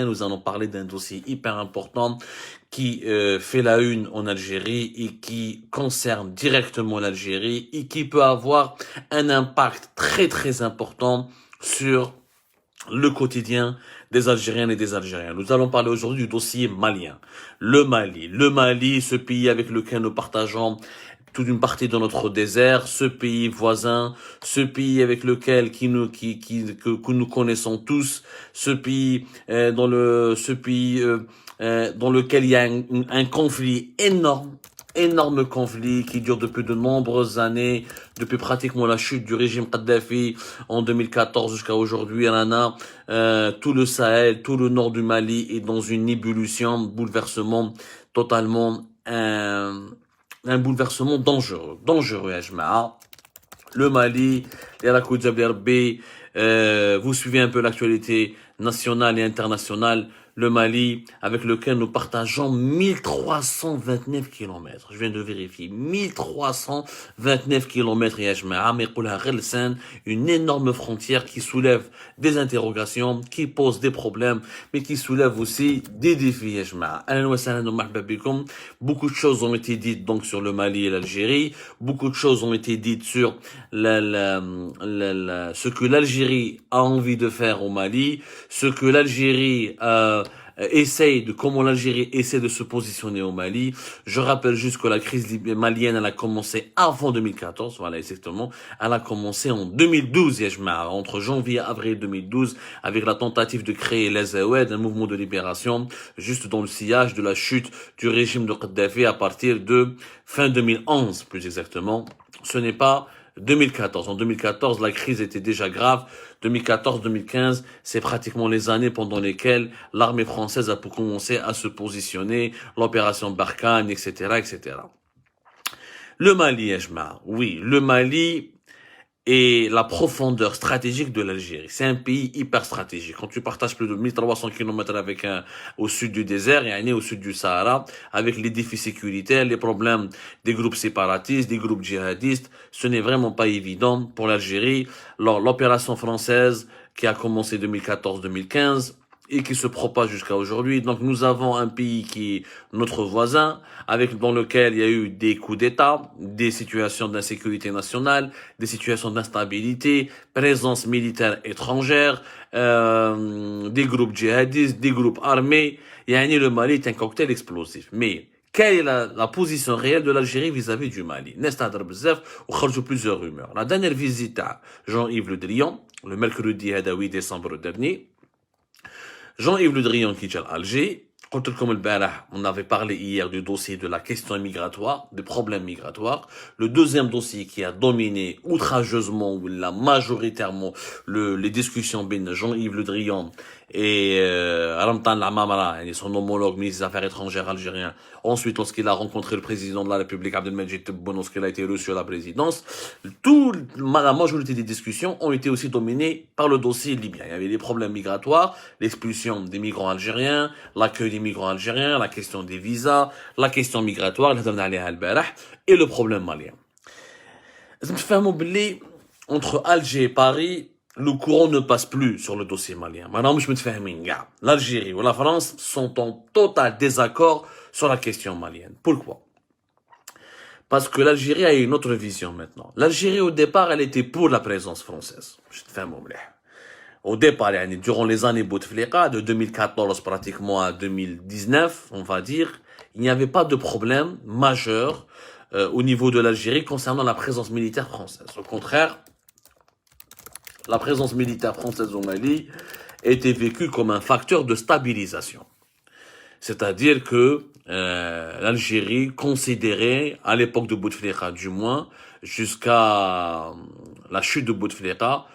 Nous allons parler d'un dossier hyper important qui fait la une en Algérie et qui concerne directement l'Algérie et qui peut avoir un impact très très important sur le quotidien des Algériennes et des Algériens. Nous allons parler aujourd'hui du dossier malien. Le Mali, ce pays avec lequel nous partageons toute une partie de notre désert, ce pays voisin, ce pays avec lequel que nous connaissons tous, ce pays dans lequel il y a un conflit énorme conflit qui dure depuis de nombreuses années, depuis pratiquement la chute du régime Kadhafi en 2014 jusqu'à aujourd'hui. Tout le Sahel, tout le nord du Mali est dans une ébullition, bouleversement totalement un bouleversement dangereux, ya jama'a. Le Mali, vous suivez un peu l'actualité nationale et internationale. Le Mali, avec lequel nous partageons 1329 kilomètres. Je viens de vérifier. 1329 kilomètres, ya jama'a. Mais une énorme frontière qui soulève des interrogations, qui pose des problèmes, mais qui soulève aussi des défis, ya jama'a. Beaucoup de choses ont été dites donc sur le Mali et l'Algérie. Beaucoup de choses ont été dites sur ce que l'Algérie a envie de faire au Mali, ce que l'Algérie comment l'Algérie essaie de se positionner au Mali. Je rappelle juste que la crise malienne, elle a commencé avant 2014, voilà exactement. Elle a commencé en 2012, entre janvier et avril 2012, avec la tentative de créer les Aoued, un mouvement de libération, juste dans le sillage de la chute du régime de Kadhafi à partir de fin 2011, plus exactement. Ce n'est pas 2014. En 2014, la crise était déjà grave. 2014-2015, c'est pratiquement les années pendant lesquelles l'armée française a commencé à se positionner, l'opération Barkhane, etc., etc. Le Mali, Ejma, oui, le Mali et la profondeur stratégique de l'Algérie. C'est un pays hyper stratégique. Quand tu partages plus de 1300 km au sud du désert et au sud du Sahara, avec les défis sécuritaires, les problèmes des groupes séparatistes, des groupes djihadistes, ce n'est vraiment pas évident pour l'Algérie. L'opération française qui a commencé 2014-2015, et qui se propage jusqu'à aujourd'hui. Donc nous avons un pays qui est notre voisin, dans lequel il y a eu des coups d'État, des situations d'insécurité nationale, des situations d'instabilité, présence militaire étrangère, des groupes djihadistes, des groupes armés. Le Mali est un cocktail explosif. Mais quelle est la position réelle de l'Algérie vis-à-vis du Mali? Nestadr bzaf ou kharjou plusieurs rumeurs. La dernière visite à Jean-Yves Le Drian, le mercredi 8 décembre dernier, Jean-Yves Le Drian qui est à Alger. On avait parlé hier du dossier de la question migratoire, des problèmes migratoires. Le deuxième dossier qui a dominé outrageusement ou majoritairement les discussions entre Jean-Yves Le Drian et Ramtan Lamamara, son homologue ministre des Affaires étrangères algérien. Ensuite, lorsqu'il a rencontré le président de la République, Abdelmajid Tebboune, lorsqu'il a été reçu à la présidence, la majorité des discussions ont été aussi dominées par le dossier libyen. Il y avait les problèmes migratoires, l'expulsion des migrants algériens, l'accueil des migrants algériens, la question des visas, la question migratoire, et le problème malien. Entre Alger et Paris, le courant ne passe plus sur le dossier malien. Maintenant, l'Algérie ou la France sont en total désaccord sur la question malienne. Pourquoi? Parce que l'Algérie a une autre vision maintenant. L'Algérie, au départ, elle était pour la présence française. Au départ, durant les années Bouteflika, de 2014 pratiquement à 2019, on va dire, il n'y avait pas de problème majeur au niveau de l'Algérie concernant la présence militaire française. Au contraire, la présence militaire française au Mali était vécue comme un facteur de stabilisation. C'est-à-dire que l'Algérie considérait, à l'époque de Bouteflika du moins, jusqu'à la chute de Bouteflika,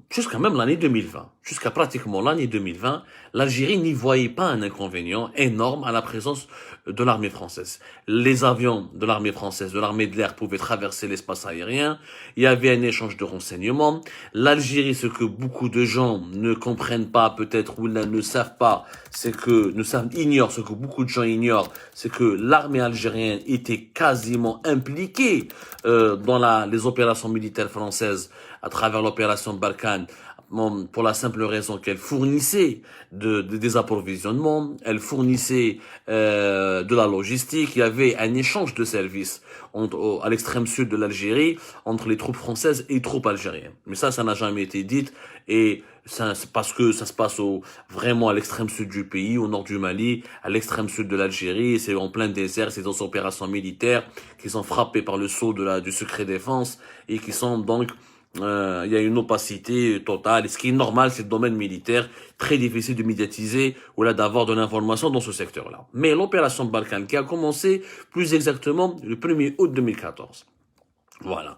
jusqu'à même l'année 2020, jusqu'à pratiquement l'année 2020, l'Algérie n'y voyait pas un inconvénient énorme à la présence de l'armée française. Les avions de l'armée française, de l'armée de l'air pouvaient traverser l'espace aérien, il y avait un échange de renseignements. L'Algérie, ce que beaucoup de gens ne comprennent pas peut-être ou ne savent pas, ignorent, ce que beaucoup de gens ignorent, c'est que l'armée algérienne était quasiment impliquée dans les opérations militaires françaises française à travers l'opération Barkhane, pour la simple raison qu'elle fournissait des approvisionnements, elle fournissait de la logistique. Il y avait un échange de services à l'extrême sud de l'Algérie entre les troupes françaises et les troupes algériennes. Mais ça n'a jamais été dit, et c'est parce que ça se passe vraiment à l'extrême sud du pays, au nord du Mali, à l'extrême sud de l'Algérie. C'est en plein désert, c'est des opérations militaires qui sont frappées par le sceau du secret défense et qui sont donc il y a une opacité totale. Et ce qui est normal, c'est le domaine militaire, très difficile de médiatiser ou là d'avoir de l'information dans ce secteur-là. Mais l'opération Barkhane qui a commencé plus exactement le 1er août 2014. Voilà.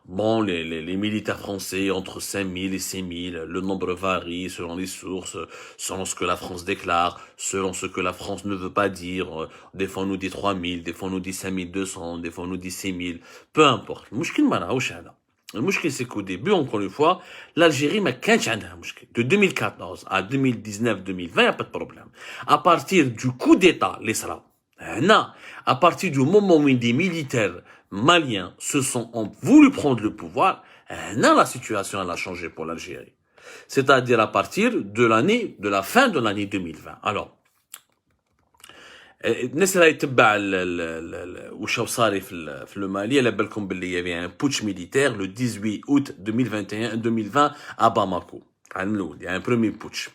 Bon, les militaires français, entre 5000 et 6000, le nombre varie selon les sources, selon ce que la France déclare, selon ce que la France ne veut pas dire. Des fois on nous dit 3000, des fois on nous dit 5200, des fois on nous dit 6000, peu importe. Le mouchkil, c'est qu'au début, encore une fois, l'Algérie m'a qu'un mouchkil. De 2014 à 2019-2020, il n'y a pas de problème. À partir du coup d'État, l'Isra, à partir du moment où des militaires maliens ont voulu prendre le pouvoir, la situation elle a changé pour l'Algérie. C'est-à-dire à partir de la fin de l'année 2020. Alors, الناس اللي يتبع واش صاري في المالي على بالكم باللي يافي ان بوتش ميليتير لو 18 août 2020 à Bamako. عن الاول يعني un premier putsch.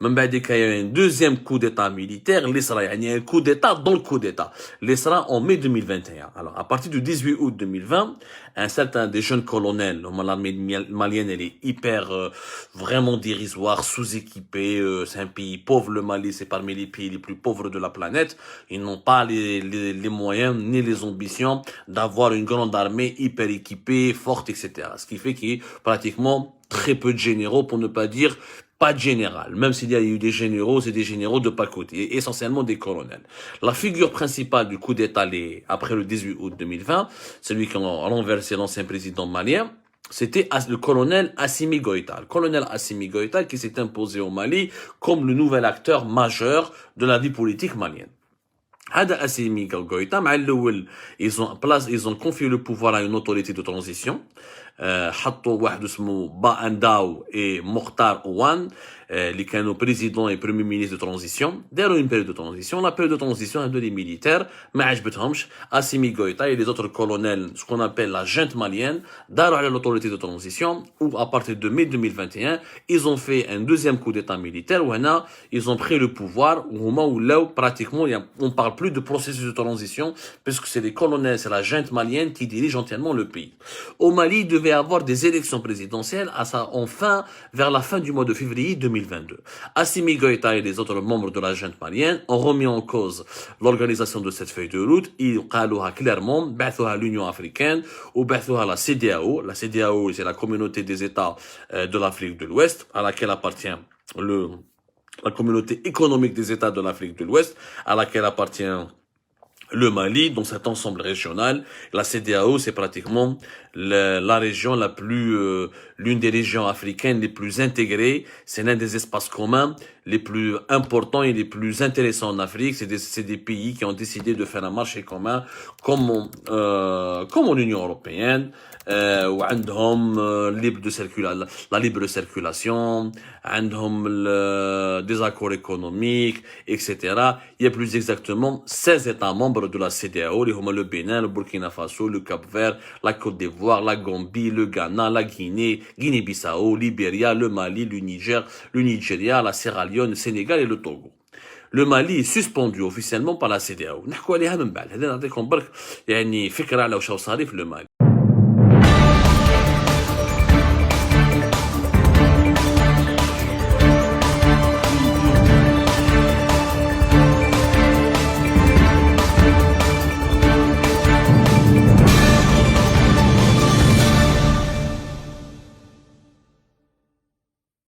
من بعد il y a un deuxième coup d'état militaire اللي صرا يعني un coup d'état dans le coup d'état اللي صرا en mai 2021. Alors à partir du 18 août 2020, un certain des jeunes colonels, l'armée malienne elle est hyper vraiment dérisoire, sous-équipée, c'est un pays pauvre, le Mali c'est parmi les pays les plus pauvres de la planète. Ils n'ont pas les moyens ni les ambitions d'avoir une grande armée hyper équipée, forte, etc. Ce qui fait qu'il y a pratiquement très peu de généraux, pour ne pas dire pas de général. Même s'il y a eu des généraux, c'est des généraux de pas côté, et essentiellement des colonels. La figure principale du coup d'État après le 18 août 2020, celui qui a renversé l'ancien président malien, c'était le colonel Assimi Goïta. Le colonel Assimi Goïta qui s'est imposé au Mali comme le nouvel acteur majeur de la vie politique malienne. هذا أسيمي غويتا مع الأول ils ont confié le pouvoir à une autorité de transition. حطوا واحد اسمه با انداو et مختار اوان اللي كانوا بريزيدون et premier ministre de transition. داروا une période de transition. La période de transition هادو les militaires ما عجبتهمش Assimi Goïta et les autres colonels, ce qu'on appelle la junte malienne, داروا على l'autorité de transition, où à partir de mai 2021 ils ont fait un deuxième coup d'état militaire وهنا ils ont pris le pouvoir وهما ولاو pratiquement on parle plus de processus de transition puisque c'est les colonels, c'est la junte malienne qui dirige entièrement le pays. Au Mali, il devait avoir des élections présidentielles vers la fin du mois de février 2022. Assimi Goïta et les autres membres de la junte malienne ont remis en cause l'organisation de cette feuille de route. Ils قالوها clairement, بعثوها l'Union africaine ou بعثوها la CEDEAO. La CEDEAO, c'est la communauté des États de l'Afrique de l'Ouest, à laquelle appartient la communauté économique des États de l'Afrique de l'Ouest, à laquelle appartient le Mali, dans cet ensemble régional. La CEDEAO, c'est pratiquement la région l'une des régions africaines les plus intégrées. C'est l'un des espaces communs les plus importants et les plus intéressants en Afrique. C'est des pays qui ont décidé de faire un marché commun, comme en Union européenne. وعندهم la libre circulation, عندهم des accords économiques, etc. Il y a plus exactement 16 États membres de la CEDEAO, le Bénin, le Burkina Faso, le Cap-Vert, la Côte d'Ivoire, la Gambie, le Ghana, la Guinée, Guinée-Bissau, Libéria, le Mali, le Niger, le Nigeria, la Sierra Leone, le Sénégal et le Togo. Le Mali est suspendu officiellement par la CEDEAO. نحكوا عليها من بعد. هذا نعطيكم برك يعني فكرة على واش صار في le Mali.